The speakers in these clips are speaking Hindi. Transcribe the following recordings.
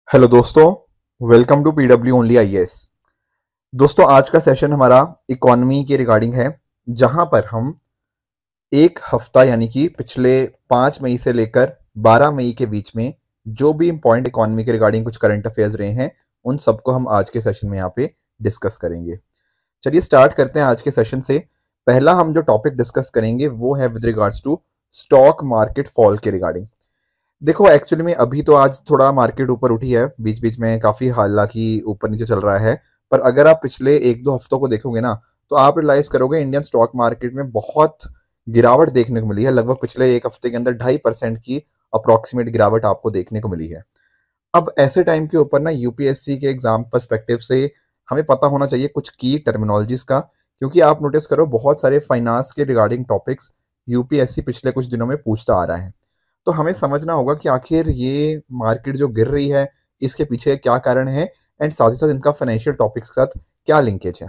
हेलो दोस्तों, welcome to PW only IAS. दोस्तों, आज का सेशन हमारा इकोनॉमी के रिगार्डिंग है, जहां पर हम एक हफ्ता यानी कि पिछले 5 मई से लेकर 12 मई के बीच में जो भी इम्पॉर्टेंट इकोनॉमी के रिगार्डिंग कुछ करंट अफेयर्स रहे हैं, उन सबको हम आज के सेशन में यहाँ पे डिस्कस करेंगे। चलिए स्टार्ट करते हैं आज के सेशन से। पहला हम जो टॉपिक डिस्कस करेंगे वो है with regards to stock market fall के रिगार्डिंग। देखो, एक्चुअली में अभी तो आज थोड़ा मार्केट ऊपर उठी है, बीच बीच में काफी हालांकि ऊपर नीचे चल रहा है। पर अगर आप पिछले 1-2 हफ्तों को देखोगे ना, तो आप रियलाइज करोगे इंडियन स्टॉक मार्केट में बहुत गिरावट देखने को मिली है। लगभग पिछले एक हफ्ते के अंदर 2.5% की अप्रोक्सीमेट गिरावट आपको देखने को मिली है। अब ऐसे टाइम के ऊपर ना यूपीएससी के एग्जाम पर्सपेक्टिव से हमें पता होना चाहिए कुछ की टर्मिनोलॉजीज का, क्योंकि आप नोटिस करो बहुत सारे फाइनेंस के रिगार्डिंग टॉपिक्स यूपीएससी पिछले कुछ दिनों में पूछता आ रहा है। तो हमें समझना होगा कि आखिर ये मार्केट जो गिर रही है, इसके पीछे क्या कारण है एंड साथ ही साथ इनका फाइनेंशियल टॉपिक्स के साथ क्या लिंकेज है।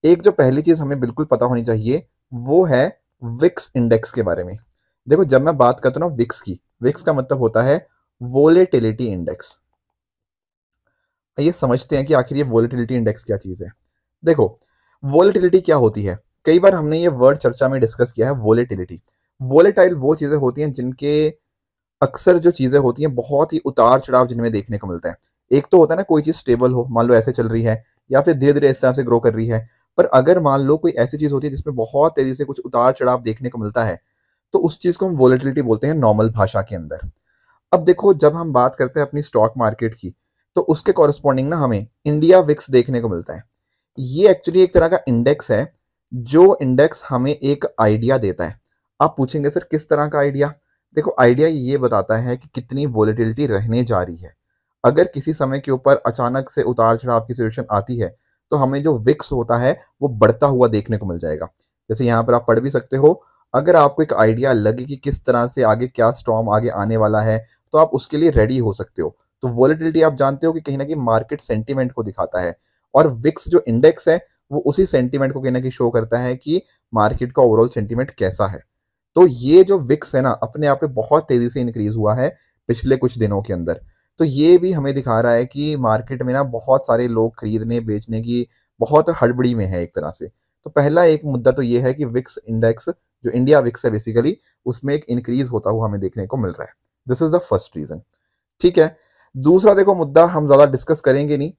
एक जो पहली चीज हमें बिल्कुल पता होनी चाहिए वो है विक्स इंडेक्स के बारे में। देखो, जब मैं बात करता हूँ विक्स की, विक्स का मतलब होता है वोलेटिलिटी इंडेक्स। ये समझते हैं कि आखिर ये वोलेटिलिटी इंडेक्स क्या चीज है। देखो, वोलेटिलिटी क्या होती है, कई बार हमने ये वर्ड चर्चा में डिस्कस किया है। वोलेटिलिटी, वोलेटाइल वो चीजें होती हैं जिनके अक्सर जो चीजें होती हैं बहुत ही उतार चढ़ाव जिनमें देखने को मिलता है। एक तो होता है ना, कोई चीज स्टेबल हो, मान लो ऐसे चल रही है या फिर धीरे धीरे इस तरह से ग्रो कर रही है। पर अगर मान लो कोई ऐसी चीज होती है जिसमें बहुत तेजी से कुछ उतार चढ़ाव देखने को मिलता है, तो उस चीज को हम वोलेटिलिटी बोलते हैं नॉर्मल भाषा के अंदर। अब देखो, जब हम बात करते हैं अपनी स्टॉक मार्केट की, तो उसके कॉरस्पॉन्डिंग ना हमें इंडिया विक्स देखने को मिलता है। ये एक्चुअली एक तरह का इंडेक्स है, जो इंडेक्स हमें एक आइडिया देता है। आप पूछेंगे सर किस तरह का आइडिया। देखो, आइडिया ये बताता है कि कितनी वोलेटिलिटी रहने जा रही है। अगर किसी समय के ऊपर अचानक से उतार चढ़ाव की सिचुएशन आती है, तो हमें जो विक्स होता है वो बढ़ता हुआ देखने को मिल जाएगा। जैसे यहाँ पर आप पढ़ भी सकते हो, अगर आपको एक आइडिया लगे कि किस तरह से आगे क्या स्टॉर्म आगे आने वाला है, तो आप उसके लिए रेडी हो सकते हो। तो वोलेटिलिटी आप जानते हो कि कहीं ना कहीं मार्केट सेंटीमेंट को दिखाता है, और विक्स जो इंडेक्स है वो उसी सेंटीमेंट को कहीं ना कहीं शो करता है कि मार्केट का ओवरऑल सेंटीमेंट कैसा है। तो ये जो विक्स है ना, अपने आप में बहुत तेजी से इंक्रीज हुआ है पिछले कुछ दिनों के अंदर। तो ये भी हमें दिखा रहा है कि मार्केट में ना बहुत सारे लोग खरीदने बेचने की बहुत हड़बड़ी में है एक तरह से। तो पहला एक मुद्दा तो ये है कि विक्स इंडेक्स, जो इंडिया विक्स है बेसिकली, उसमें एक इंक्रीज होता हुआ हमें देखने को मिल रहा है। This is the first reason. ठीक है, दूसरा देखो, मुद्दा हम ज्यादा डिस्कस करेंगे नहीं।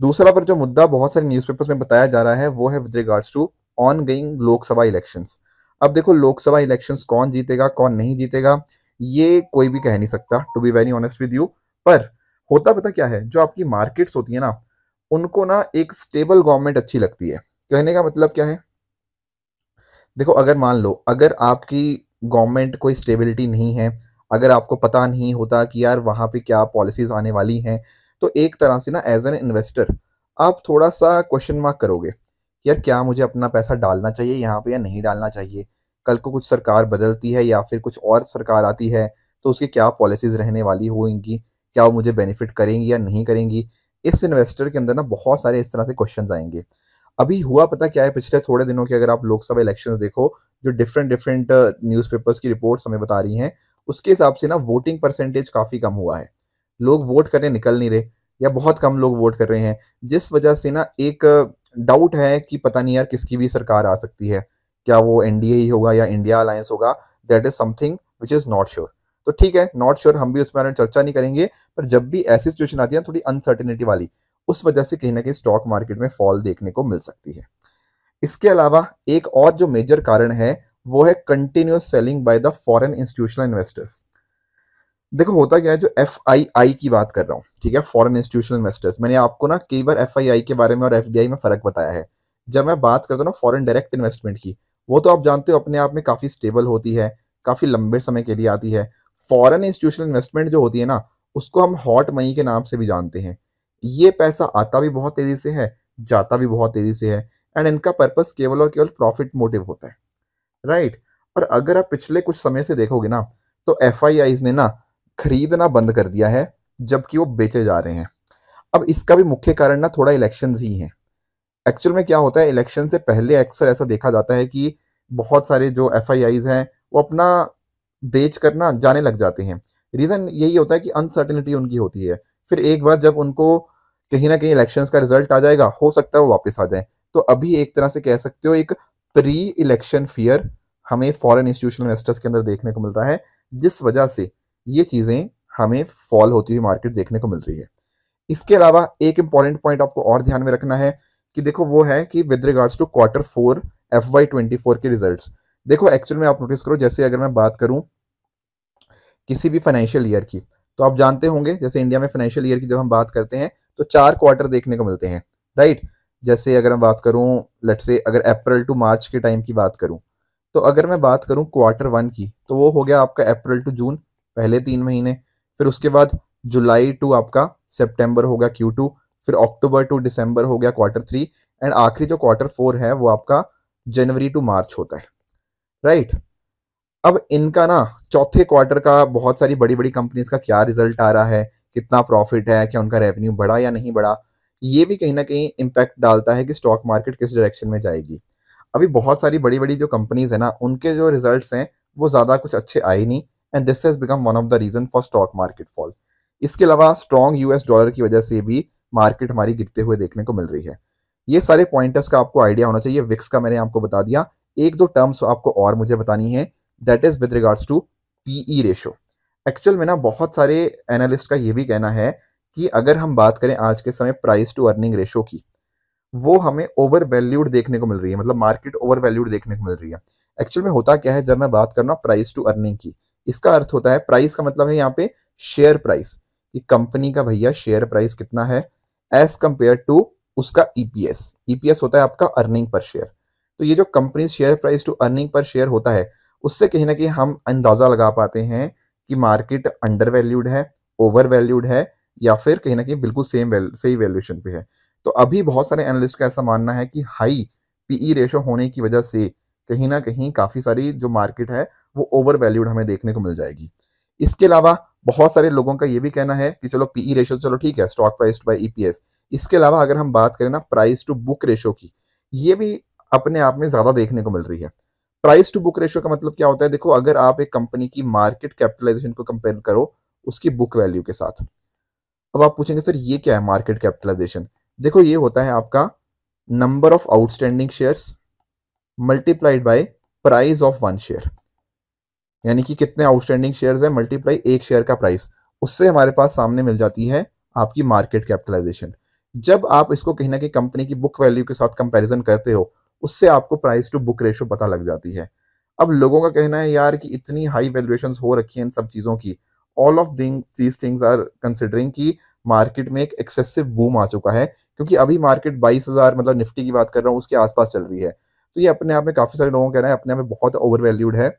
दूसरा पर जो मुद्दा बहुत सारे न्यूज़पेपर्स में बताया जा रहा है वो है with regards to ongoing Lok Sabha elections. अब देखो, लोकसभा इलेक्शंस कौन जीतेगा कौन नहीं जीतेगा ये कोई भी कह नहीं सकता, to be very honest with you. पर होता पता क्या है, जो आपकी मार्केट्स होती है ना, उनको ना एक स्टेबल गवर्नमेंट अच्छी लगती है। कहने का मतलब क्या है, देखो, अगर मान लो अगर आपकी गवर्नमेंट कोई स्टेबिलिटी नहीं है, अगर आपको पता नहीं होता कि यार वहाँ पे क्या पॉलिसीज आने वाली हैं, तो एक तरह से ना एज एन इन्वेस्टर आप थोड़ा सा क्वेश्चन मार्क करोगे कि यार क्या मुझे अपना पैसा डालना चाहिए यहाँ पे या नहीं डालना चाहिए। कल को कुछ सरकार बदलती है या फिर कुछ और सरकार आती है, तो उसकी क्या पॉलिसीज रहने वाली होंगी, क्या वो मुझे बेनिफिट करेंगी या नहीं करेंगी। इस इन्वेस्टर के अंदर ना बहुत सारे इस तरह से क्वेश्चन आएंगे। अभी हुआ पता क्या है, पिछले थोड़े दिनों के अगर आप लोकसभा इलेक्शंस देखो, जो डिफरेंट डिफरेंट न्यूज़पेपर्स की रिपोर्ट्स हमें बता रही हैं, उसके हिसाब से ना वोटिंग परसेंटेज काफी कम हुआ है। लोग वोट करने निकल नहीं रहे, या बहुत कम लोग वोट कर रहे हैं, जिस वजह से ना एक डाउट है कि पता नहीं यार किसकी भी सरकार आ सकती है, क्या वो एनडीए ही होगा या इंडिया अलायंस होगा। That is something which is not sure. तो ठीक है, नॉट श्योर, हम भी उस पर चर्चा नहीं करेंगे। पर जब भी ऐसी सिचुएशन आती है थोड़ी अनसर्टेनिटी वाली, उस वजह से कहीं ना कहीं स्टॉक मार्केट में फॉल देखने को मिल सकती है। इसके अलावा एक और जो मेजर कारण है वो है continuous selling by the foreign institutional investors. देखो, होता क्या है, जो एफआईआई की बात कर रहा हूँ, ठीक है, फॉरेन इंस्टीट्यूशनल इन्वेस्टर्स, मैंने आपको ना कई बार एफआईआई के बारे में और एफडीआई में फर्क बताया है। जब मैं बात करता हूँ ना फॉरेन डायरेक्ट इन्वेस्टमेंट की, वो तो आप जानते हो अपने आप में काफी स्टेबल होती है, काफी लंबे समय के लिए आती है। फॉरेन इंस्टीट्यूशनल इन्वेस्टमेंट जो होती है ना, उसको हम हॉट मनी के नाम से भी जानते हैं। ये पैसा आता भी बहुत तेजी से है, जाता भी बहुत तेजी से है, एंड इनका पर्पस केवल और केवल प्रॉफिट मोटिव होता है, राइट। और अगर आप पिछले कुछ समय से देखोगे ना, तो एफआईआईज ने ना खरीदना बंद कर दिया है, जबकि वो बेचे जा रहे हैं। अब इसका भी मुख्य कारण ना थोड़ा इलेक्शंस ही है। एक्चुअल में क्या होता है, इलेक्शन से पहले अक्सर ऐसा देखा जाता है कि बहुत सारे जो एफआईआईज हैं वो अपना बेच कर ना जाने लग जाते हैं। रीजन यही होता है कि अनसर्टेनिटी उनकी होती है, फिर एक बार जब उनको कहीं ना कहीं इलेक्शंस का रिजल्ट आ जाएगा, हो सकता है वो वापस आ जाए। तो अभी एक तरह से कह सकते हो एक प्री इलेक्शन फियर हमें फॉरेन इंस्टीट्यूशनल इन्वेस्टर्स के अंदर देखने को मिल रहा है, जिस वजह से ये चीजें हमें फॉल होती हुई मार्केट देखने को मिल रही है। इसके अलावा एक इंपॉर्टेंट पॉइंट आपको और ध्यान में रखना है कि देखो वो है कि with regards to Q4 FY24 के रिजल्ट्स, देखो एक्चुअल में आप नोटिस करो, जैसे अगर मैं बात करूं किसी भी फाइनेंशियल ईयर की, तो आप जानते होंगे जैसे इंडिया में फाइनेंशियल ईयर की जब हम बात करते हैं तो 4 क्वार्टर देखने को मिलते हैं, राइट। जैसे अगर मैं बात करूं, लेट्स से अगर अप्रैल टू मार्च के टाइम की बात करूं, तो अगर मैं बात करूं Q1 की, तो वो हो गया आपका अप्रैल टू जून, पहले 3 महीने। फिर उसके बाद जुलाई टू आपका सितंबर हो गया Q2, फिर अक्टूबर टू दिसंबर हो गया Q3, एंड आखिरी जो Q4 है वो आपका जनवरी टू मार्च होता है, राइट। अब इनका ना चौथे क्वार्टर का बहुत सारी बड़ी बड़ी कंपनीज का क्या रिजल्ट आ रहा है, कितना प्रॉफिट है, क्या उनका रेवेन्यू बढ़ा या नहीं बढ़ा, ये भी कहीं ना कहीं इम्पैक्ट डालता है कि स्टॉक मार्केट किस डायरेक्शन में जाएगी। अभी बहुत सारी बड़ी बड़ी जो कंपनीज है ना, उनके जो रिजल्ट्स हैं वो ज्यादा कुछ अच्छे आए नहीं, and this has become one of the reason for stock market fall. इसके अलावा स्ट्रॉन्ग यूएस डॉलर की वजह से भी मार्केट हमारी गिरते हुए देखने को मिल रही है। ये सारे पॉइंटर्स का आपको आइडिया होना चाहिए। विक्स का मैंने आपको बता दिया, एक दो टर्म्स आपको और मुझे बतानी है, that is with regards to PE ratio. Actual में ना बहुत सारे एनालिस्ट का ये भी कहना है कि अगर हम बात करें आज के समय प्राइस टू अर्निंग रेशो की, वो हमें ओवर वैल्यूड देखने को मिल रही है, मतलब मार्केट ओवर वैल्यूड देखने को मिल रही है। एक्चुअल में होता क्या है, जब मैं बात करना प्राइस टू अर्निंग की, इसका अर्थ होता है, प्राइस का मतलब है यहाँ पे शेयर प्राइस, कि कंपनी का भैया शेयर प्राइस कितना है एज कंपेयर टू उसका ईपीएस। ईपीएस होता है आपका अर्निंग पर शेयर। तो ये जो company share price to earning per share होता है, उससे कहीं ना कहीं हम अंदाजा लगा पाते हैं कि मार्केट अंडर वैल्यूड है, ओवर वैल्यूड है, या फिर कहीं ना कहीं बिल्कुल सही वैल्यूएशन पे है। तो अभी बहुत सारे एनालिस्ट का ऐसा मानना है कि हाई पीई रेशो होने की वजह से कहीं ना कहीं काफी सारी जो मार्केट है वो ओवर वैल्यूड हमें देखने को मिल जाएगी। इसके अलावा बहुत सारे लोगों का ये भी कहना है कि चलो पीई रेशो चलो ठीक है, स्टॉक प्राइस बाय ईपीएस। इसके अलावा अगर हम बात करें ना प्राइस टू बुक रेशो की, ये भी अपने आप में ज्यादा देखने को मिल रही है। प्राइस टू बुक रेशो का मतलब क्या होता है, देखो अगर आप एक कंपनी की मार्केट कैपिटलाइजेशन को कंपेयर करो उसकी बुक वैल्यू के साथ। अब आप पूछेंगे सर ये क्या है मार्केट कैपिटलाइजेशन, देखो ये होता है आपका number of outstanding shares multiplied by price of one share, यानी कि कितने आउटस्टैंडिंग शेयर्स है मल्टीप्लाई एक शेयर का प्राइस, उससे हमारे पास सामने मिल जाती है आपकी मार्केट कैपिटलाइजेशन। जब आप इसको कहीं ना कहीं कंपनी की बुक वैल्यू के साथ कंपैरिजन करते हो, उससे आपको प्राइस टू बुक रेशो पता लग जाती है। अब लोगों का कहना है यार कि इतनी हाई वैल्यूएशंस हो रखी हैं इन सब चीजों की, all of these things are considering कि मार्केट में एक एक्सेसिव बूम आ चुका है, क्योंकि अभी मार्केट 22,000 मतलब निफ्टी की बात कर रहा हूँ उसके आसपास चल रही है। तो ये अपने आप में काफी सारे लोगों का कहना है अपने आप में बहुत ओवर वैल्यूड है,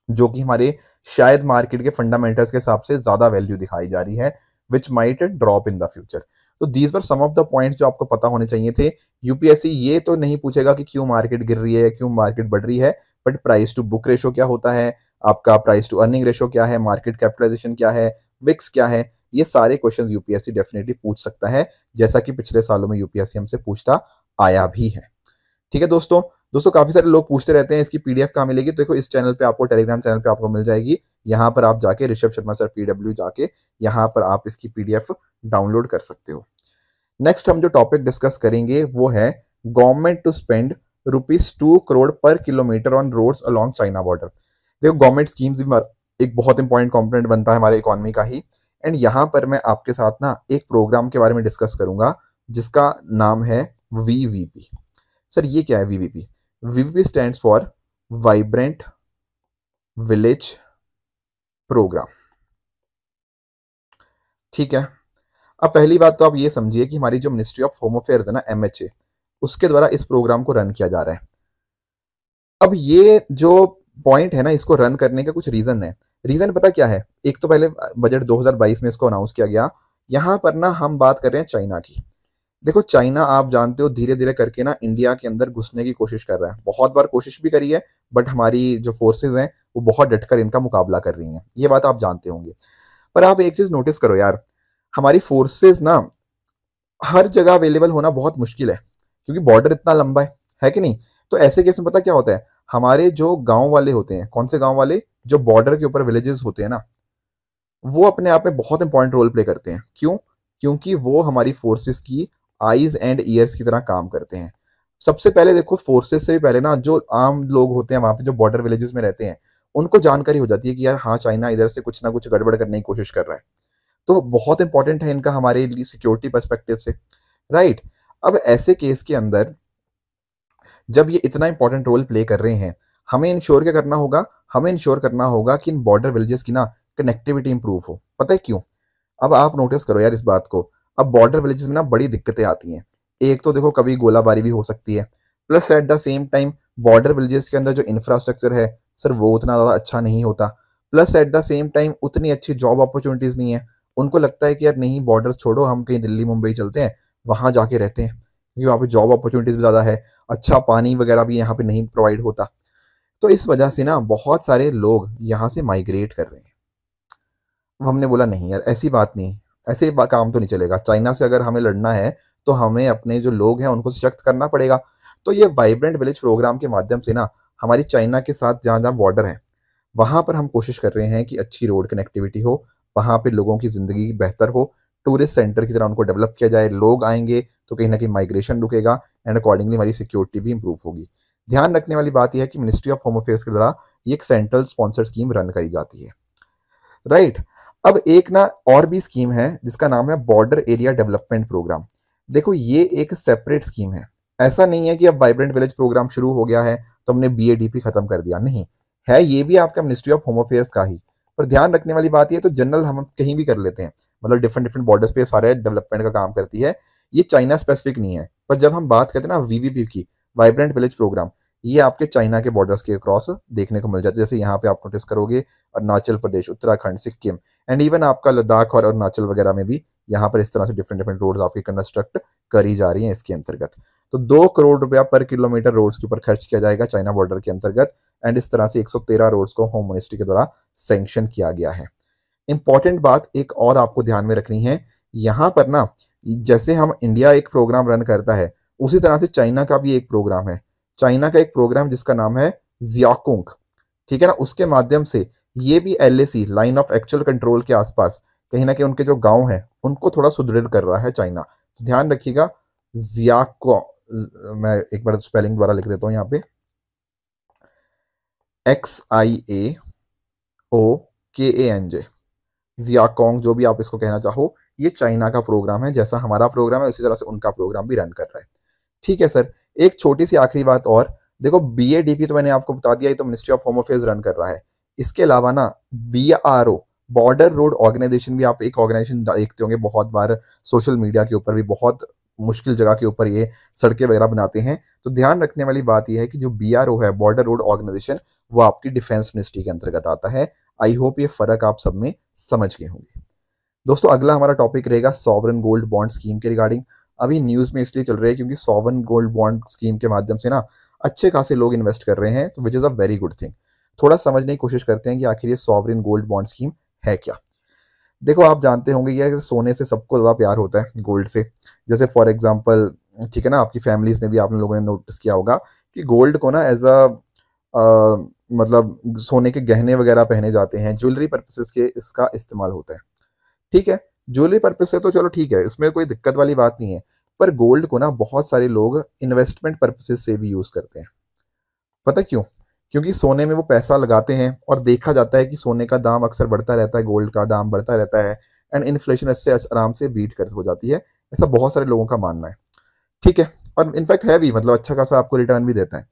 जो कि हमारे शायद मार्केट के फंडामेंटल्स के हिसाब से ज्यादा वैल्यू दिखाई जा रही है, which might drop in the future. तो these were some of the points जो आपको पता होने चाहिए थे। यूपीएससी ये तो नहीं पूछेगा कि क्यों मार्केट गिर रही है, क्यों मार्केट बढ़ रही है, but price to book ratio क्या होता है, आपका प्राइस टू अर्निंग रेशो क्या है, मार्केट कैपिटलाइजेशन क्या है, विक्स क्या है, ये सारे क्वेश्चन यूपीएससी डेफिनेटली पूछ सकता है, जैसा कि पिछले सालों में यूपीएससी हमसे पूछता आया भी है। ठीक है दोस्तों, काफी सारे लोग पूछते रहते हैं इसकी पीडीएफ कहाँ मिलेगी, तो देखो इस चैनल पे आपको, टेलीग्राम चैनल पे आपको मिल जाएगी। यहाँ पर आप जाके ऋषभ शर्मा सर पीडब्ल्यू जाके यहाँ पर आप इसकी पीडीएफ डाउनलोड कर सकते हो। नेक्स्ट हम जो टॉपिक डिस्कस करेंगे वो है government to spend ₹2 crore per kilometre on roads along China border. देखो गवर्नमेंट स्कीम्स एक बहुत इंपॉर्टेंट कॉम्पोनेंट बनता है हमारे इकोनॉमी का ही, एंड यहाँ पर मैं आपके साथ ना एक प्रोग्राम के बारे में डिस्कस करूंगा जिसका नाम है वीवीपी। सर ये क्या है VVP? VVP stands for vibrant village programme. ठीक है, अब पहली बात तो आप ये समझिए कि हमारी जो मिनिस्ट्री ऑफ होम अफेयर्स है ना, एमएचए, उसके द्वारा इस प्रोग्राम को रन किया जा रहा है। अब ये जो पॉइंट है ना, इसको रन करने का कुछ रीजन है। रीजन पता क्या है? एक तो पहले बजट 2022 में इसको अनाउंस किया गया। यहां पर ना हम बात कर रहे हैं चाइना की। देखो चाइना आप जानते हो धीरे धीरे करके ना इंडिया के अंदर घुसने की कोशिश कर रहा है, बहुत बार कोशिश भी करी है, बट हमारी जो फोर्सेज हैं वो बहुत डटकर इनका मुकाबला कर रही हैं, ये बात आप जानते होंगे। पर आप एक चीज नोटिस करो यार, हमारी फोर्सेज ना हर जगह अवेलेबल होना बहुत मुश्किल है, क्योंकि बॉर्डर इतना लंबा है कि नहीं। तो ऐसे केस में पता क्या होता है, हमारे जो गांव वाले होते हैं, कौन से गांव वाले, जो बॉर्डर के ऊपर विलेजेस होते हैं ना, वो अपने आप में बहुत इंपॉर्टेंट रोल प्ले करते हैं। क्यों? क्योंकि वो हमारी फोर्सेस की आईज एंड ईयर्स की तरह काम करते हैं। सबसे पहले देखो, फोर्सेस से भी पहले ना जो आम लोग होते हैं वहां पे, जो बॉर्डर विलेजेस में रहते हैं, उनको जानकारी हो जाती है कि यार हाँ, चाइना इधर से कुछ ना कुछ गड़बड़ करने की कोशिश कर रहा है। तो बहुत इंपॉर्टेंट है इनका हमारे लिए सिक्योरिटी परस्पेक्टिव से, राइट। अब ऐसे केस के अंदर जब ये इतना इंपॉर्टेंट रोल प्ले कर रहे हैं, हमें इंश्योर क्या करना होगा? हमें इंश्योर करना होगा कि इन बॉर्डर विलेजेस की ना कनेक्टिविटी इंप्रूव हो। पता है क्यों? अब आप नोटिस करो यार इस बात को। अब बॉर्डर विलेजेस में ना बड़ी दिक्कतें आती हैं। एक तो देखो, कभी गोलाबारी भी हो सकती है, plus at the same time border villages के अंदर जो इंफ्रास्ट्रक्चर है सर, वो उतना ज़्यादा अच्छा नहीं होता। Plus at the same time उतनी अच्छी जॉब अपॉर्चुनिटीज़ नहीं है। उनको लगता है कि यार नहीं, बॉर्डर छोड़ो, हम कहीं दिल्ली मुंबई चलते हैं, वहाँ जाके रहते हैं, क्योंकि वहाँ पे जॉब अपॉर्चुनिटीज़ भी ज़्यादा है, अच्छा पानी वगैरह भी यहाँ पे नहीं प्रोवाइड होता। तो इस वजह से ना बहुत सारे लोग यहाँ से माइग्रेट कर रहे हैं। अब हमने बोला नहीं यार, ऐसी बात नहीं, ऐसे काम तो नहीं चलेगा। चाइना से अगर हमें लड़ना है तो हमें अपने जो लोग हैं उनको सशक्त करना पड़ेगा। तो ये वाइब्रेंट विलेज प्रोग्राम के माध्यम से ना हमारी चाइना के साथ जहाँ जहाँ बॉर्डर है, वहाँ पर हम कोशिश कर रहे हैं कि अच्छी रोड कनेक्टिविटी हो, वहाँ पे लोगों की ज़िंदगी बेहतर हो, टूरिस्ट सेंटर की तरह उनको डेवलप किया जाए। लोग आएंगे तो कहीं ना कहीं माइग्रेशन रुकेगा, एंड अकॉर्डिंगली हमारी सिक्योरिटी भी इंप्रूव होगी। ध्यान रखने वाली बात यह है कि मिनिस्ट्री ऑफ होम अफेयर्स के द्वारा ये एक सेंट्रल स्पॉन्सर्ड स्कीम रन करी जाती है, राइट। अब एक ना और भी स्कीम है जिसका नाम है बॉर्डर एरिया डेवलपमेंट प्रोग्राम। देखो, ये एक सेपरेट स्कीम है। ऐसा नहीं है कि अब वाइब्रेंट विलेज प्रोग्राम शुरू हो गया है तो हमने बीएडीपी खत्म कर दिया, नहीं है। ये भी आपका मिनिस्ट्री ऑफ होम अफेयर्स का ही। पर ध्यान रखने वाली बात ये, तो जनरल हम कहीं भी कर लेते हैं, मतलब डिफरेंट डिफरेंट बॉर्डर्स पे सारे डेवलपमेंट का काम करती है। ये चाइना स्पेसिफिक नहीं है। पर जब हम बात करते हैं ना वीवीपी की, वाइब्रेंट विलेज प्रोग्राम, ये आपके चाइना के बॉर्डर्स के क्रॉस देखने को मिल जाता है। जैसे यहाँ पे आप नोटिस करोगे, अरुणाचल प्रदेश, उत्तराखंड, सिक्किम, एंड इवन आपका लद्दाख और अरुणाचल वगैरह में भी यहाँ पर इस तरह से डिफरेंट डिफरेंट रोड्स आपकी कंस्ट्रक्ट करी जा रही हैं इसके अंतर्गत। तो 2 करोड़ रुपया पर किलोमीटर रोड्स के ऊपर खर्च किया जाएगा चाइना बॉर्डर के अंतर्गत, एंड इस तरह से 113 रोड्स को होम मिनिस्ट्री के द्वारा सैंक्शन किया गया है। इंपॉर्टेंट बात एक और आपको ध्यान में रखनी है, यहाँ पर ना जैसे हम इंडिया एक प्रोग्राम रन करता है, उसी तरह से चाइना का भी एक प्रोग्राम है। चाइना का एक प्रोग्राम जिसका नाम है जियाकुंग, ठीक है ना, उसके माध्यम से ये भी LAC, line of actual control के आसपास कहीं ना कहीं उनके जो गांव हैं उनको थोड़ा सुदृढ़ कर रहा है चाइना। तो ध्यान रखिएगा, जियाको, मैं एक बार स्पेलिंग द्वारा लिख देता हूँ यहाँ पे, XIAOKANJ, जियाकोंग, जो भी आप इसको कहना चाहो। ये चाइना का प्रोग्राम है, जैसा हमारा प्रोग्राम है उसी तरह से उनका प्रोग्राम भी रन कर रहा है। ठीक है सर, एक छोटी सी आखिरी बात और, देखो बीएडीपी तो मैंने आपको बता दिया, ये तो ministry of home affairs run कर रहा है। इसके अलावा ना बीआरओ, बॉर्डर रोड ऑर्गेनाइजेशन भी, आप एक ऑर्गेनाइजेशन देखते होंगे बहुत बार सोशल मीडिया के ऊपर भी, बहुत मुश्किल जगह के ऊपर ये सड़कें वगैरह बनाते हैं। तो ध्यान रखने वाली बात यह है कि जो बीआरओ है, बॉर्डर रोड ऑर्गेनाइजेशन, वो आपकी डिफेंस मिनिस्ट्री के अंतर्गत आता है। आई होप ये फर्क आप सब में समझ गए होंगे। दोस्तों, अगला हमारा टॉपिक रहेगा सॉवरेन गोल्ड बॉन्ड स्कीम के रिगार्डिंग। अभी न्यूज में इसलिए चल रही है क्योंकि सॉवरेन गोल्ड बॉन्ड स्कीम के माध्यम से ना अच्छे खासे लोग इन्वेस्ट कर रहे हैं, तो which is a very good thing. थोड़ा समझने की कोशिश करते हैं कि आखिर ये सॉवरेन गोल्ड बॉन्ड स्कीम है क्या। देखो, आप जानते होंगे कि सोने से सबको ज़्यादा प्यार होता है गोल्ड से। जैसे फॉर एग्जांपल, ठीक है ना, आपकी फैमिलीज में भी आप लोगों ने नोटिस किया होगा कि गोल्ड को ना एज अ मतलब सोने के गहने वगैरह पहने जाते हैं, ज्वेलरी पर्पसेस के इसका इस्तेमाल होता है। ठीक है, ज्वेलरी पर्पस से तो चलो ठीक है, इसमें कोई दिक्कत वाली बात नहीं है। पर गोल्ड को ना बहुत सारे लोग इन्वेस्टमेंट पर्पसेस से भी यूज करते हैं। पता क्यों? क्योंकि सोने में वो पैसा लगाते हैं और देखा जाता है कि सोने का दाम अक्सर बढ़ता रहता है, गोल्ड का दाम बढ़ता रहता है, एंड इन्फ्लेशन इससे आराम से बीट कर हो जाती है। ऐसा बहुत सारे लोगों का मानना है। ठीक है, और इनफैक्ट है भी, मतलब अच्छा खासा आपको रिटर्न भी देता है।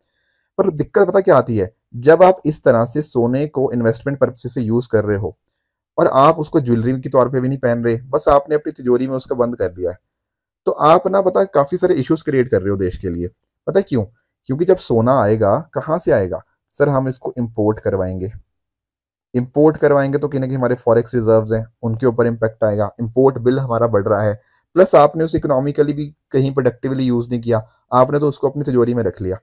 पर दिक्कत पता क्या आती है, जब आप इस तरह से सोने को इन्वेस्टमेंट पर्पसेस से यूज कर रहे हो और आप उसको ज्वेलरी के तौर पे भी नहीं पहन रहे, बस आपने अपनी तिजोरी में उसका बंद कर दिया है, तो आप ना पता है काफी सारे इश्यूज क्रिएट कर रहे हो देश के लिए। पता है क्यों? क्योंकि जब सोना आएगा, कहाँ से आएगा सर? हम इसको इंपोर्ट करवाएंगे। इंपोर्ट करवाएंगे तो कहीं ना कहीं हमारे फॉरेक्स रिजर्व्स हैं, उनके ऊपर इंपैक्ट आएगा, इंपोर्ट बिल हमारा बढ़ रहा है। प्लस आपने उसे इकोनॉमिकली भी कहीं प्रोडक्टिवली यूज नहीं किया, आपने तो उसको अपनी तिजोरी में रख लिया।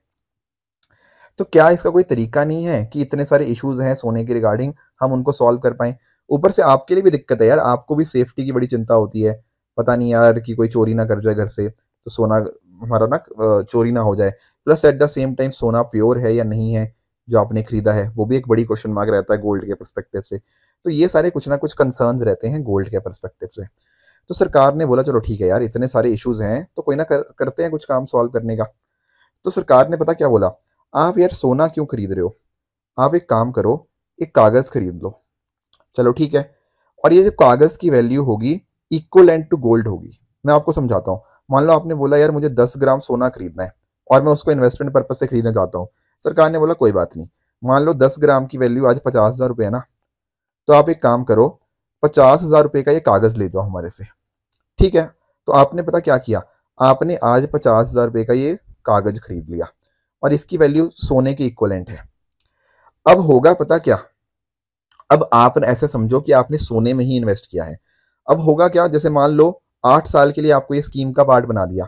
तो क्या इसका कोई तरीका नहीं है कि इतने सारे इश्यूज हैं सोने के रिगार्डिंग, हम उनको सॉल्व कर पाए? ऊपर से आपके लिए भी दिक्कत है यार, आपको भी सेफ्टी की बड़ी चिंता होती है। पता नहीं यार कि कोई चोरी ना कर जाए घर से, तो सोना हमारा ना चोरी ना हो जाए। Plus at the same time सोना प्योर है या नहीं है जो आपने खरीदा है, वो भी एक बड़ी क्वेश्चन मार्क रहता है गोल्ड के परस्पेक्टिव से। तो ये सारे कुछ ना कुछ कंसर्न्स रहते हैं गोल्ड के परस्पेक्टिव से। तो सरकार ने बोला चलो ठीक है यार, इतने सारे इश्यूज हैं तो कोई ना करते हैं कुछ काम सॉल्व करने का। तो सरकार ने पता क्या बोला, आप यार सोना क्यों खरीद रहे हो, आप एक काम करो, एक कागज खरीद लो। चलो ठीक है, और ये जो कागज की वैल्यू होगी इक्वलेंट टू गोल्ड होगी। मैं आपको समझाता हूँ। मान लो आपने बोला यार मुझे 10 ग्राम सोना खरीदना है और मैं उसको इन्वेस्टमेंट पर्पज से खरीदना चाहता हूँ। सरकार ने बोला कोई बात नहीं, मान लो 10 ग्राम की वैल्यू आज 50,000 रुपये है ना, तो आप एक काम करो, 50,000 रुपये का ये कागज ले जाओ हमारे से। ठीक है, तो आपने पता क्या किया, आपने आज 50,000 रुपये का ये कागज खरीद लिया और इसकी वैल्यू सोने के इक्वलेंट है। अब होगा पता क्या, अब आप ऐसे समझो कि आपने सोने में ही इन्वेस्ट किया है। अब होगा क्या, जैसे मान लो 8 साल के लिए आपको ये स्कीम का पार्ट बना दिया।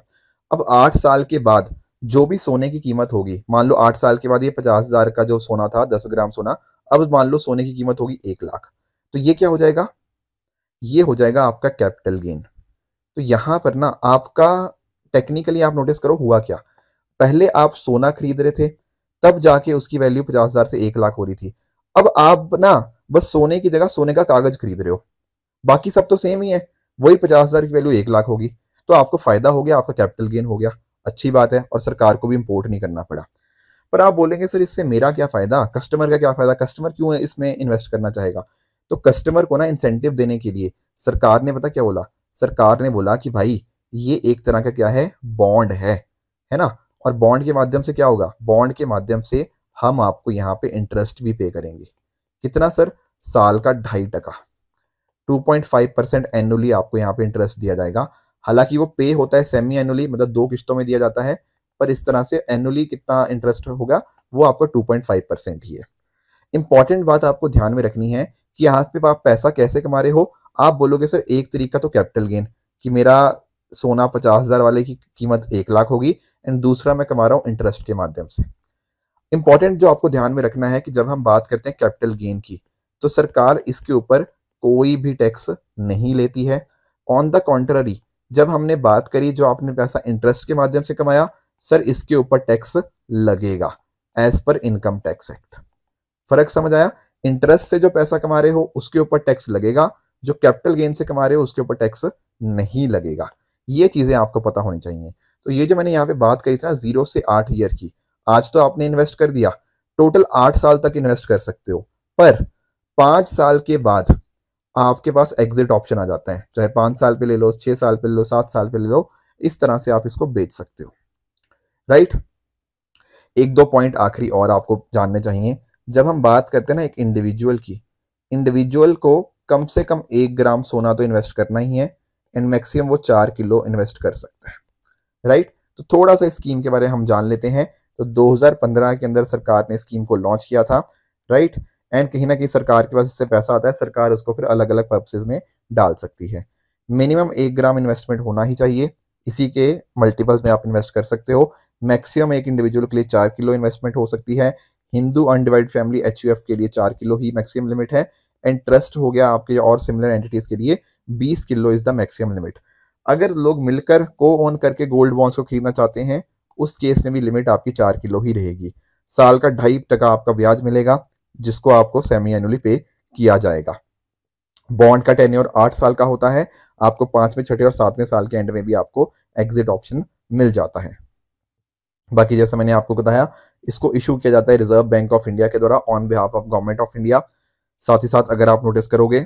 अब 8 साल के बाद जो भी सोने की कीमत होगी, मान लो 8 साल के बाद ये 50,000 का जो सोना था, 10 ग्राम सोना, अब मान लो सोने की कीमत होगी 1 लाख। तो ये क्या हो जाएगा, ये हो जाएगा आपका कैपिटल गेन। तो यहां पर ना आपका टेक्निकली आप नोटिस करो हुआ क्या, पहले आप सोना खरीद रहे थे, तब जाके उसकी वैल्यू 50,000 से 1 लाख हो रही थी। अब आप ना बस सोने की जगह सोने का कागज खरीद रहे हो, बाकी सब तो सेम ही है, वही 50,000 की वैल्यू 1 लाख होगी। तो आपको फायदा हो गया, आपका कैपिटल गेन हो गया, अच्छी बात है, और सरकार को भी इंपोर्ट नहीं करना पड़ा। पर आप बोलेंगे सर इससे मेरा क्या फायदा, कस्टमर का क्या फायदा, कस्टमर क्यों इसमें इन्वेस्ट करना चाहेगा। तो कस्टमर को ना इंसेंटिव देने के लिए सरकार ने पता क्या बोला, सरकार ने बोला कि भाई ये एक तरह का क्या है, बॉन्ड है ना, और बॉन्ड के माध्यम से क्या होगा, बॉन्ड के माध्यम से हम आपको यहाँ पे इंटरेस्ट भी पे करेंगे। कितना सर, साल का 2.5%, 2.5% एनुअली आपको यहाँ पे इंटरेस्ट दिया जाएगा। हालांकि वो पे होता है सेमी एनुअली, मतलब 2 किस्तों में दिया जाता है, पर इस तरह से एनुअली कितना इंटरेस्ट होगा वो आपका 2.5% ही है। इंपॉर्टेंट बात आपको ध्यान में रखनी है कि यहाँ पे आप पैसा कैसे कमा रहे हो। आप बोलोगे सर एक तरीका तो कैपिटल गेन, कि मेरा सोना 50,000 वाले की कीमत 1 लाख होगी, एंड दूसरा मैं कमा रहा हूँ इंटरेस्ट के माध्यम से। इंपॉर्टेंट जो आपको ध्यान में रखना है कि जब हम बात करते हैं कैपिटल गेन की, तो सरकार इसके ऊपर कोई भी टैक्स नहीं लेती है। ऑन द कॉन्ट्ररी, जब हमने बात करी जो आपने पैसा इंटरेस्ट के माध्यम से कमाया, सर इसके ऊपर टैक्स लगेगा as per income tax act. फर्क समझ आया, इंटरेस्ट से जो पैसा कमा रहे हो उसके ऊपर टैक्स लगेगा, जो कैपिटल गेन से कमा रहे हो उसके ऊपर टैक्स नहीं लगेगा। ये चीजें आपको पता होनी चाहिए। तो ये जो मैंने यहाँ पे बात करी थी ना 0 से 8 ईयर की, आज तो आपने इन्वेस्ट कर दिया, टोटल 8 साल तक इन्वेस्ट कर सकते हो, पर 5 साल के बाद आपके पास एग्जिट ऑप्शन आ जाता है, चाहे 5 साल पे ले लो, 6 साल पे ले लो, 7 साल पे ले लो, इस तरह से आप इसको बेच सकते हो। राइट, एक दो पॉइंट आखिरी और आपको जानने चाहिए। जब हम बात करते हैं ना एक इंडिविजुअल की, इंडिविजुअल को कम से कम 1 ग्राम सोना तो इन्वेस्ट करना ही है, एंड मैक्सिमम वो 4 किलो इन्वेस्ट कर सकता है। राइट, तो थोड़ा सा स्कीम के बारे में हम जान लेते हैं। तो 2015 के अंदर सरकार ने स्कीम को लॉन्च किया था। राइट, एंड कहीं ना कहीं सरकार के पास इससे पैसा आता है, सरकार उसको फिर अलग अलग पर्पसेज में डाल सकती है। मिनिमम 1 ग्राम इन्वेस्टमेंट होना ही चाहिए, इसी के मल्टीपल्स में आप इन्वेस्ट कर सकते हो। मैक्सिमम एक इंडिविजुअल के लिए 4 किलो इन्वेस्टमेंट हो सकती है। हिंदू अनडिवाइड फैमिली HUF के लिए 4 किलो ही मैक्सिमम लिमिट है, एंड ट्रस्ट हो गया आपके और सिमिलर एंटिटीज के लिए 20 kilo is the maximum limit. अगर लोग मिलकर को ओन करके गोल्ड बॉन्ड्स को खरीदना चाहते हैं, उस केस में भी लिमिट आपकी 4 किलो ही रहेगी। साल का 2.5% आपका ब्याज मिलेगा, जिसको आपको सेमी एनुअली पे किया जाएगा। बॉन्ड का टेन्योर 8 साल का होता है, आपको 5वें, 6ठे और 7वें साल के एंड में भी आपको एग्जिट ऑप्शन मिल जाता है। बाकी जैसा मैंने आपको बताया, इसको इशू किया जाता है रिजर्व बैंक ऑफ इंडिया के द्वारा on behalf of government of India. साथ ही साथ अगर आप नोटिस करोगे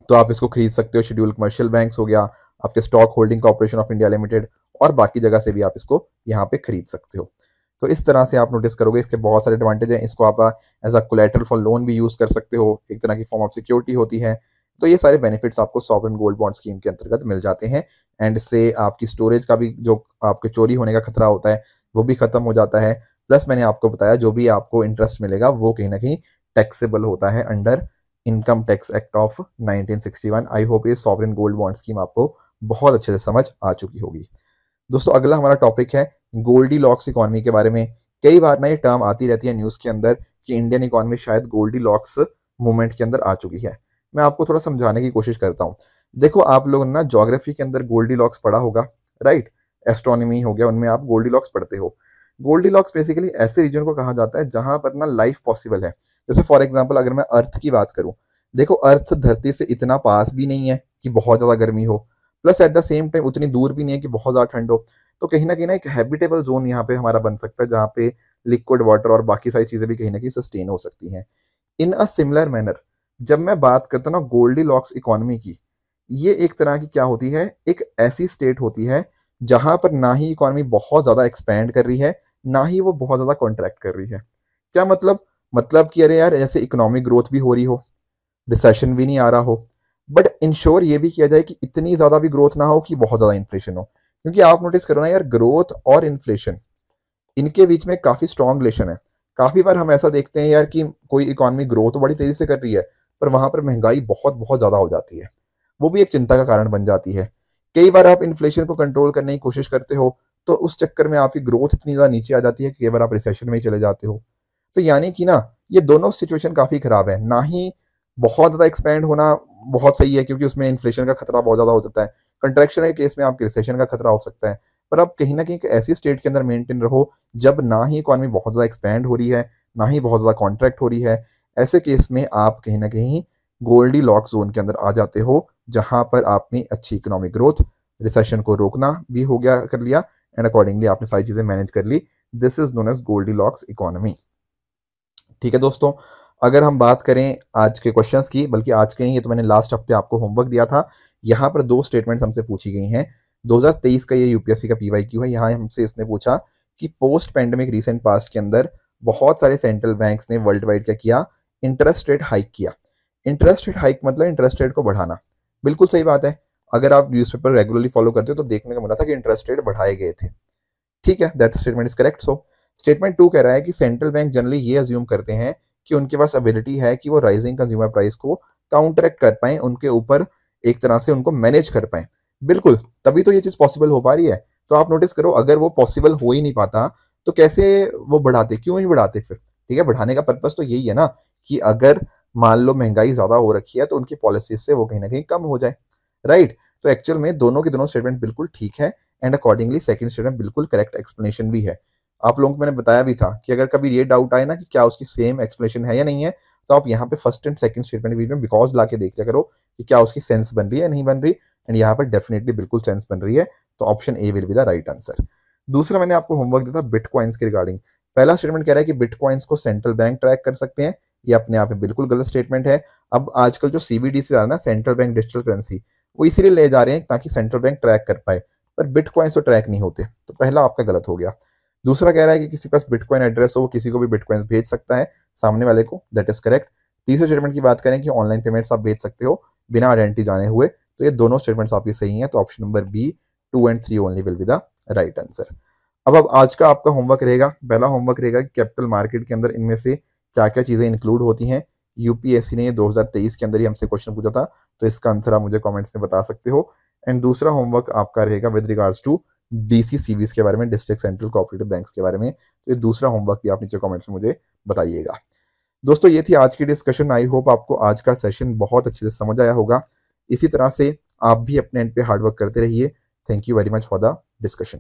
तो आप इसको खरीद सकते हो शेड्यूल कमर्शियल बैंक्स हो गया, आपके stock holding corporation of India limited, और बाकी जगह से भी आप इसको यहाँ पे खरीद सकते हो। तो इस तरह से आप नोटिस करोगे इसके बहुत सारे एडवांटेज हैं। इसको आप as a collateral for loan भी यूज कर सकते हो, एक तरह की फॉर्म ऑफ सिक्योरिटी होती है। तो ये सारे बेनिफिट्स आपको सॉवरेन गोल्ड बॉन्ड स्कीम के अंतर्गत मिल जाते हैं, एंड से आपकी स्टोरेज का भी जो आपके चोरी होने का खतरा होता है वो भी खत्म हो जाता है। प्लस मैंने आपको बताया जो भी आपको इंटरेस्ट मिलेगा वो कहीं ना कहीं टैक्सेबल होता है under income tax act of 1961। I hope ये सॉवरेन गोल्ड बॉन्ड स्कीम आपको बहुत अच्छे से समझ आ चुकी होगी। दोस्तों अगला हमारा टॉपिक है गोल्डी लॉक्स इकोनॉमी के बारे में। कई बार ना ये टर्म आती रहती है न्यूज़ के अंदर कि इंडियन इकोनॉमी शायद गोल्डी लॉक्स मूवमेंट के अंदर आ चुकी है। मैं आपको थोड़ा समझाने की कोशिश करता हूँ। देखो आप लोग ना ज्योग्राफी के अंदर गोल्डी लॉक्स पढ़ा होगा, राइट, एस्ट्रोनॉमी हो गया, उनमें आप गोल्डी लॉक्स पढ़ते हो। गोल्डी लॉक्स बेसिकली ऐसे रीजन को कहा जाता है जहां पर ना लाइफ पॉसिबल है। जैसे फॉर एग्जाम्पल अगर मैं अर्थ की बात करूं, देखो अर्थ धरती से इतना पास भी नहीं है कि बहुत ज़्यादा गर्मी हो, plus at the same time उतनी दूर भी नहीं है कि बहुत ज़्यादा ठंड हो। तो कहीं ना एक हैबिटेबल जोन यहाँ पे हमारा बन सकता है, जहाँ पे लिक्विड वाटर और बाकी सारी चीज़ें भी कहीं ना कहीं सस्टेन हो सकती हैं। इन अ सिमिलर मैनर जब मैं बात करता हूँ ना गोल्डी लॉक्स इकोनॉमी की, ये एक तरह की क्या होती है, एक ऐसी स्टेट होती है जहां पर ना ही इकोनॉमी बहुत ज़्यादा एक्सपैंड कर रही है, ना ही वो बहुत ज़्यादा कॉन्ट्रैक्ट कर रही है। क्या मतलब कि अरे यार ऐसे इकोनॉमिक ग्रोथ भी हो रही हो, रिसेशन भी नहीं आ रहा हो, बट इंश्योर ये भी किया जाए कि इतनी ज़्यादा भी ग्रोथ ना हो कि बहुत ज़्यादा इन्फ्लेशन हो। क्योंकि आप नोटिस करो ना यार, ग्रोथ और इन्फ्लेशन इनके बीच में काफ़ी स्ट्रॉन्ग रिलेशन है। काफ़ी बार हम ऐसा देखते हैं यार कि कोई इकोनॉमी ग्रो तो बड़ी तेज़ी से कर रही है, पर वहां पर महंगाई बहुत बहुत ज़्यादा हो जाती है, वो भी एक चिंता का कारण बन जाती है। कई बार आप इन्फ्लेशन को कंट्रोल करने की कोशिश करते हो, तो उस चक्कर में आपकी ग्रोथ इतनी ज़्यादा नीचे आ जाती है कि कई बार आप रिसेशन में ही चले जाते हो। तो यानी कि ना, ये दोनों सिचुएशन काफ़ी खराब है। ना ही बहुत ज़्यादा एक्सपैंड होना बहुत सही है, क्योंकि उसमें इन्फ्लेशन का खतरा बहुत ज़्यादा हो जाता है। कंट्रैक्शन के केस में आपके रिसेशन का खतरा हो सकता है। पर आप कहीं ना कहीं एक ऐसी स्टेट के अंदर मेंटेन रहो जब ना ही इकॉनमी बहुत ज़्यादा एक्सपैंड हो रही है, ना ही बहुत ज़्यादा कॉन्ट्रैक्ट हो रही है। ऐसे केस में आप कहीं ना कहीं गोल्डी लॉक जोन के अंदर आ जाते हो, जहां पर आपने अच्छी इकोनॉमिक ग्रोथ, रिसेशन को रोकना भी हो गया कर लिया, एंड अकॉर्डिंगली आपने सारी चीज़ें मैनेज कर ली। This is known as Goldilocks economy. ठीक है दोस्तों, अगर हम बात करें आज के क्वेश्चंस की, बल्कि आज के नहीं, ये तो मैंने लास्ट हफ्ते आपको होमवर्क दिया था। यहाँ पर दो स्टेटमेंट्स हमसे पूछी गई हैं। 2023 का ये यूपीएससी का पीवाईक्यू है। यहाँ हमसे इसने पूछा कि पोस्ट पैंडेमिक रीसेंट पास्ट के अंदर बहुत सारे सेंट्रल बैंक्स ने वर्ल्ड वाइड क्या किया, इंटरेस्ट रेट हाइक किया। इंटरेस्ट रेट हाइक मतलब इंटरेस्ट रेट को बढ़ाना। बिल्कुल सही बात है। अगर आप न्यूज़पेपर रेगुलरली फॉलो करते हो तो देखने को मिला था कि इंटरेस्ट रेट बढ़ाए गए थे। ठीक है, that statement is correct. So statement 2 कह रहा है कि सेंट्रल बैंक जनरली ये अज्यूम करते हैं कि उनके पास एबिलिटी है कि वो राइजिंग कंज्यूमर प्राइस को काउंटरैक्ट कर पाए, उनके ऊपर एक तरह से उनको मैनेज कर पाए। बिल्कुल, तभी तो ये चीज पॉसिबल हो पा रही है। तो आप नोटिस करो, अगर वो पॉसिबल हो ही नहीं पाता तो कैसे वो बढ़ाते, क्यों ही बढ़ाते फिर। ठीक है, बढ़ाने का पर्पज तो यही है ना कि अगर मान लो महंगाई ज्यादा हो रखी है तो उनकी पॉलिसीज से वो कहीं ना कहीं कम हो जाए। राइट। तो एक्चुअल में दोनों के दोनों स्टेटमेंट बिल्कुल ठीक है, एंड अकॉर्डिंगली सेकंड स्टेटमेंट बिल्कुल करेक्ट एक्सप्लेनेशन भी है। आप लोगों को मैंने बताया भी था कि अगर कभी ये डाउट आए ना कि क्या उसकी सेम एक्सप्लेनेशन है या नहीं है, तो आप यहाँ पे फर्स्ट एंड सेकंड स्टेटमेंट के बीच में बिकॉज ला के देख लिया करो कि क्या उसकी सेंस बन रही है या नहीं बन रही। एंड यहाँ पर डेफिनेटली बिल्कुल सेंस बन रही है, तो option A will be the right answer. दूसरा मैंने आपको होमवर्क दिया था बिटकॉइंस के रिगार्डिंग। पहला स्टेटमेंट कह रहा है कि बिटकॉइंस को सेंट्रल बैंक ट्रैक कर सकते हैं। ये अपने आप में बिल्कुल गलत स्टेटमेंट है। अब आजकल जो सीबीडीसी आ रहा है ना, सेंट्रल बैंक डिजिटल करेंसी, वो इसीलिए ले जा रहे हैं ताकि सेंट्रल बैंक ट्रैक कर पाए, पर बिटकॉइंस तो ट्रैक नहीं होते। तो पहला आपका गलत हो गया। दूसरा कह रहा है कि किसी के पास बिटकॉइन एड्रेस हो, वो किसी को भी बिटकॉइंस भेज सकता है सामने वाले को, दैट इज करेक्ट। तीसरे स्टेटमेंट की बात करें कि ऑनलाइन पेमेंट्स आप भेज सकते हो बिना आइडेंटिटी जाने हुए, तो ये दोनों स्टेटमेंट्स आपकी सही हैं। तो option number B 2 and 3 only will be the right answer. अब आज का आपका होमवर्क रहेगा, पहला होमवर्क रहेगा कि कैपिटल मार्केट के अंदर इनमें से क्या क्या चीजें इंक्लूड होती हैं। यूपीएससी ने ये 2023 के अंदर ही हमसे क्वेश्चन पूछा था, तो इसका आंसर आप मुझे कमेंट्स में बता सकते हो। एंड दूसरा होमवर्क आपका रहेगा विद रिगार्ड्स टू डीसीसीबीस के बारे में, डिस्ट्रिक्ट सेंट्रल कोऑपरेटिव बैंक्स के बारे में। तो ये दूसरा होमवर्क भी आप नीचे कमेंट्स में मुझे बताइएगा। दोस्तों ये थी आज की डिस्कशन। आई होप आपको आज का सेशन बहुत अच्छे से समझ आया होगा। इसी तरह से आप भी अपने एंड पे हार्डवर्क करते रहिए। Thank you very much for the discussion.